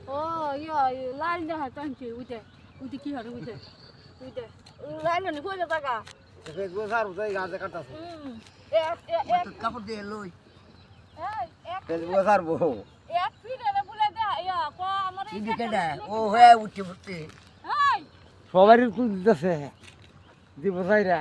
ও ইয়া লাল দেখা টানছে উঠে উঠে কি হবে উঠে উঠে লাল নি কইলে টাকা ফেসবুক আর উঠাই গাছে কাটাছে কাপড় দিয়ে লই ফেসবুক আর বউ এক ফিরে বলে দে ইয়া ক আমার কি দিকেডা ও হয়ে উঠে উঠতে এই সবারই তুই দিতেছে দিব চাইরা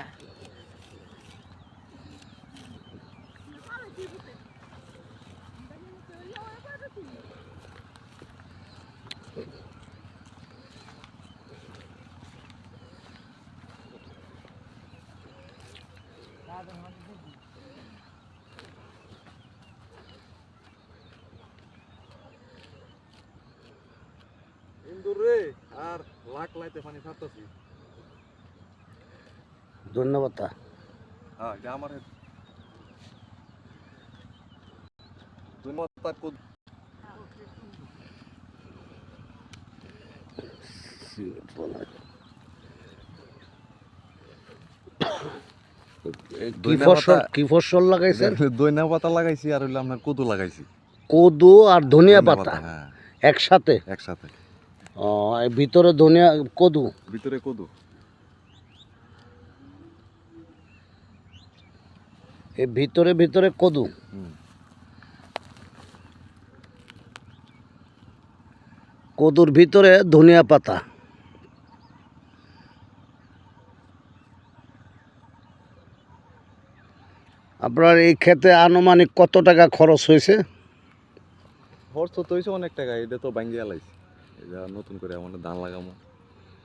ইন্দুর রে আর লাখ লাইতে পানি ছাড়তাছি ধন্যবাদ হ্যাঁ এটা আমার ধন্যবাদ তার কোদ কি ফসল লাগাইছেন দইনা পাতা লাগাইছি আর হইলো আপনার কদু লাগাইছি কদু আর ধনিয়া পাতা হ্যাঁ একসাথে একসাথে ও এই ভিতরে ধনিয়া কদু ভিতরে কদু এই ভিতরে ভিতরে কদু কদুর ভিতরে ধনিয়া পাতা আপনার এই ক্ষেতে আনুমানিক কত টাকা খরচ হয়েছে খরচ তো হয়েছে অনেক টাকা এটা তো ভাঙ্গিয়া লাইছি এটা নতুন করে আমার ধান লাগামো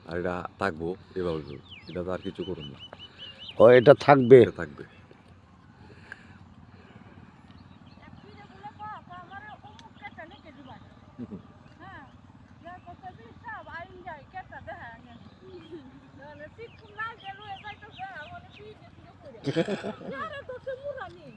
আর এটা থাকবো এভাবে এটা তো আর কিছু করুন না ও এটা থাকবে এটা থাকবে এক ফিরে বলে ক আমার অমুক কেটা লিখে দিবা হ্যাঁ যা কত দিন সব আইন যায় কেটা দেখা না ঠিক না গেল এটাই তো আমার ফিরে দিয়ে করে আরে তো মুরানি